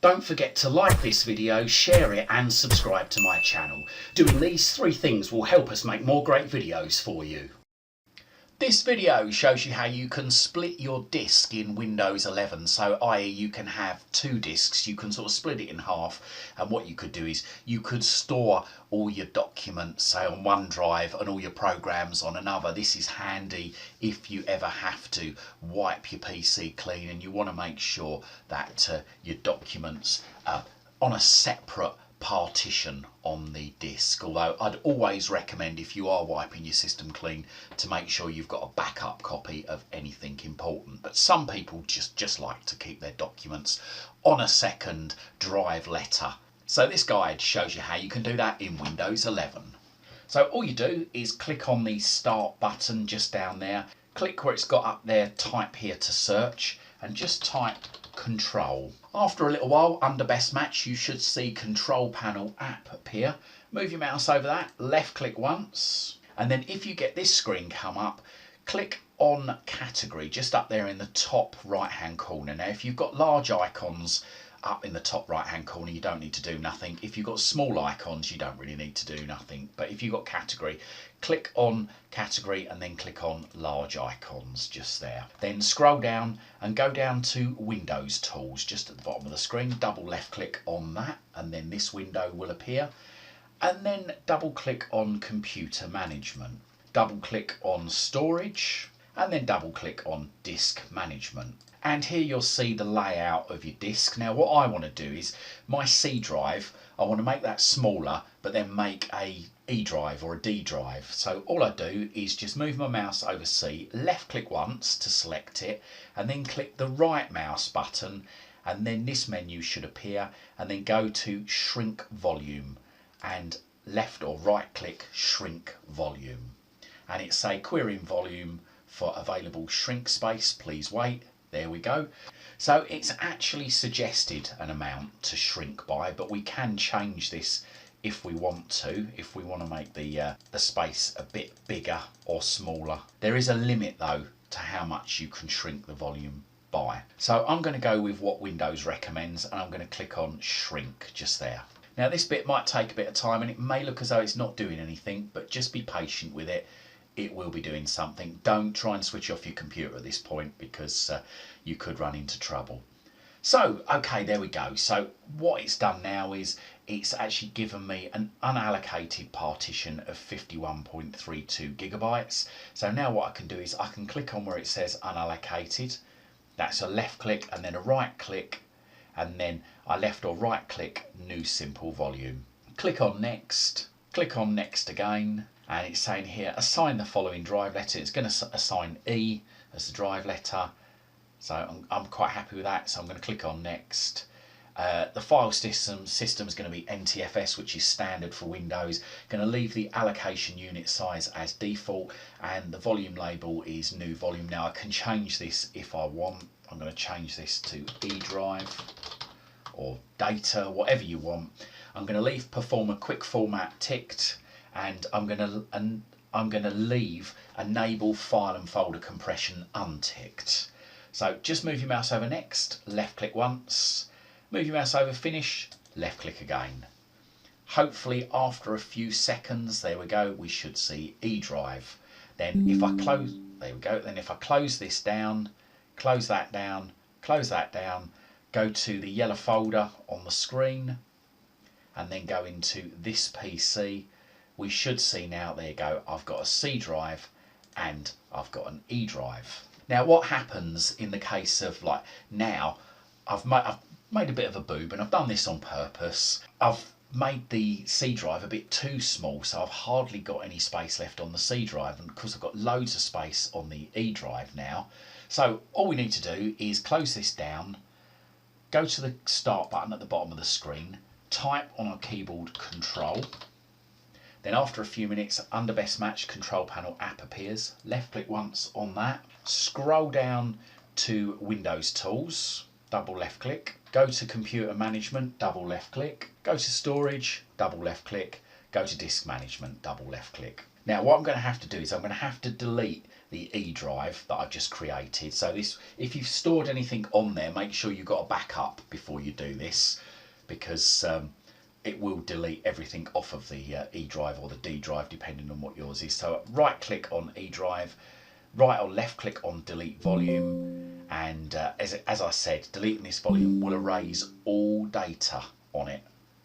Don't forget to like this video, share it and subscribe to my channel. Doing these 3 things will help us make more great videos for you. This video shows you how you can split your disk in Windows 11, so i.e. you can have 2 disks, you can sort of split it in half, and what you could do is you could store all your documents, say on one drive, and all your programs on another. This is handy if you ever have to wipe your PC clean and you want to make sure that your documents are on a separate partition on the disk, although I'd always recommend, if you are wiping your system clean, to make sure you've got a backup copy of anything important. But some people just like to keep their documents on a second drive letter. So this guide shows you how you can do that in Windows 11. So all you do is click on the start button just down there, click where it's got up there, type here to search, and just type Control. After a little while, under Best Match, you should see Control Panel App appear. Move your mouse over that, left click once, and then if you get this screen come up, click on Category just up there in the top right hand corner. Now if you've got large icons up in the top right hand corner, you don't need to do nothing. If you've got small icons, you don't really need to do nothing. But if you've got Category, click on Category and then click on large icons just there. Then scroll down and go down to Windows Tools just at the bottom of the screen. Double left click on that and then this window will appear. And then double click on Computer Management. Double click on Storage and then double click on Disk Management. And here you'll see the layout of your disk. Now what I want to do is my C drive, I want to make that smaller but then make a E drive or a D drive. So all I do is just move my mouse over C, left click once to select it, and then click the right mouse button, and then this menu should appear, and then go to Shrink Volume and left or right click Shrink Volume. And it's say querying volume for available shrink space, please wait. There we go. So it's actually suggested an amount to shrink by, but we can change this if we want to, if we want to make the space a bit bigger or smaller. There is a limit though to how much you can shrink the volume by. So I'm going to go with what Windows recommends and I'm going to click on Shrink just there. Now this bit might take a bit of time and it may look as though it's not doing anything, but just be patient with it. It will be doing something. Don't try and switch off your computer at this point because you could run into trouble. So, okay, there we go. So what it's done now is it's actually given me an unallocated partition of 51.32 gigabytes. So now what I can do is I can click on where it says unallocated. That's a left click and then a right click, and then I left or right click new simple volume. Click on next, click on next again. And it's saying here, assign the following drive letter. It's going to assign E as the drive letter. So I'm quite happy with that. So I'm going to click on next. The file system is going to be NTFS, which is standard for Windows. Going to leave the allocation unit size as default. And the volume label is new volume. Now I can change this if I want. I'm going to change this to E drive or data, whatever you want. I'm going to leave Performer Quick Format ticked. And I'm going to leave enable file and folder compression unticked. So just move your mouse over next, left click once, move your mouse over finish, left click again. Hopefully after a few seconds, there we go, we should see E drive. Then if I close, there we go, then if I close this down, close that down, close that down, go to the yellow folder on the screen and then go into this PC. We should see now, there you go, I've got a C drive and I've got an E drive. Now what happens in the case of like now, I've made a bit of a boob and I've done this on purpose. I've made the C drive a bit too small, so I've hardly got any space left on the C drive, and because I've got loads of space on the E drive now. So all we need to do is close this down, go to the start button at the bottom of the screen, type on our keyboard Control. Then after a few minutes, under Best Match, Control Panel App appears. Left click once on that. Scroll down to Windows Tools. Double left click. Go to Computer Management. Double left click. Go to Storage. Double left click. Go to Disk Management. Double left click. Now what I'm going to have to do is I'm going to have to delete the E drive that I've just created. So this, if you've stored anything on there, make sure you've got a backup before you do this, because it will delete everything off of the E drive or the D drive depending on what yours is. So right click on E drive, right or left click on delete volume, and as I said, deleting this volume will erase all data on it.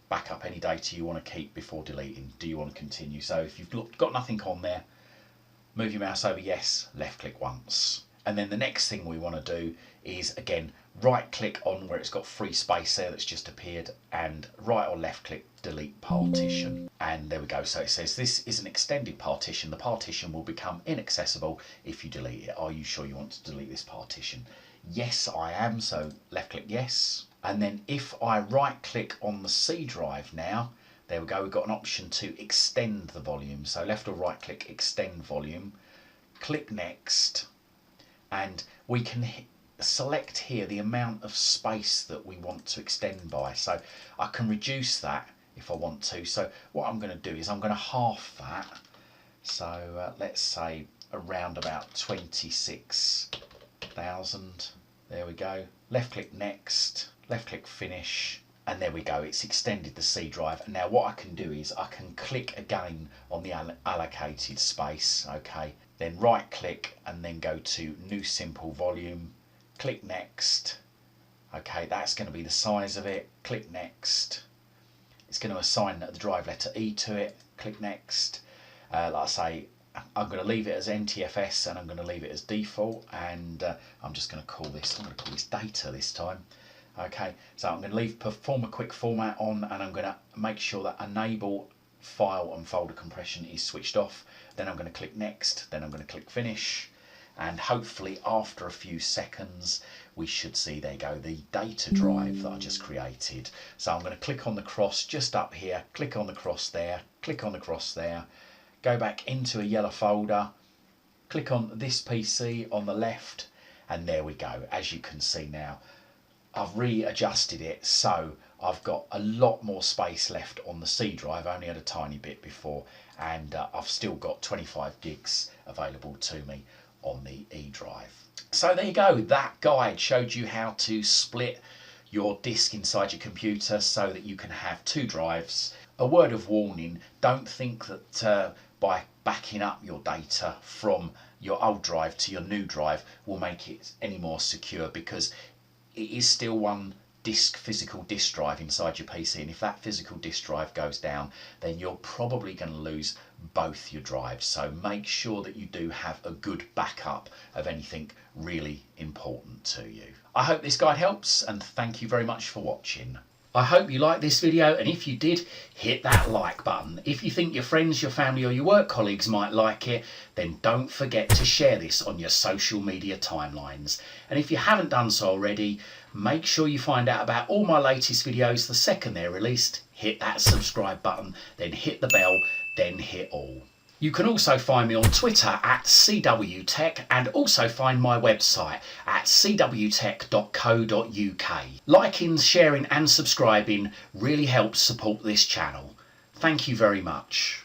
Back up any data you want to keep before deleting. Do you want to continue? So if you've got nothing on there, move your mouse over yes, left click once. And then the next thing we want to do is, again, right click on where it's got free space there that's just appeared, and right or left click delete partition. And there we go. So it says this is an extended partition. The partition will become inaccessible if you delete it. Are you sure you want to delete this partition? Yes, I am. So left click yes. And then if I right click on the C drive now, there we go, we've got an option to extend the volume. So left or right click extend volume, click next, and we can select here the amount of space that we want to extend by. So I can reduce that if I want to. So what I'm going to do is I'm going to half that. So let's say around about 26,000. There we go. Left click next, left click finish, and there we go, it's extended the C drive. And now what I can do is I can click again on the allocated space, okay, then right click and then go to new simple volume, click next, okay, that's going to be the size of it, click next, it's going to assign the drive letter E to it, click next, like I say, I'm going to leave it as NTFS and I'm going to leave it as default, and I'm just going to call this, data this time. Okay, so I'm going to leave perform a quick format on, and I'm going to make sure that enable file and folder compression is switched off. Then I'm going to click next, then I'm going to click finish, and hopefully after a few seconds we should see, there you go, the data drive that I just created. So I'm going to click on the cross just up here, click on the cross there, click on the cross there, go back into a yellow folder, click on this PC on the left, and there we go. As you can see now, I've readjusted it so I've got a lot more space left on the C drive. I only had a tiny bit before, and I've still got 25 gigs available to me on the E drive. So there you go, that guide showed you how to split your disk inside your computer so that you can have two drives. A word of warning, don't think that by backing up your data from your old drive to your new drive will make it any more secure, because it is still one physical disk drive inside your PC, and if that physical disk drive goes down, then you're probably going to lose both your drives. So make sure that you do have a good backup of anything really important to you. I hope this guide helps, and thank you very much for watching. I hope you liked this video, and if you did, hit that like button. If you think your friends, your family or your work colleagues might like it, then don't forget to share this on your social media timelines. And if you haven't done so already, make sure you find out about all my latest videos the second they're released. Hit that subscribe button, then hit the bell, then hit all. You can also find me on Twitter at CWTech, and also find my website at cwtech.co.uk. Liking, sharing and subscribing really helps support this channel. Thank you very much.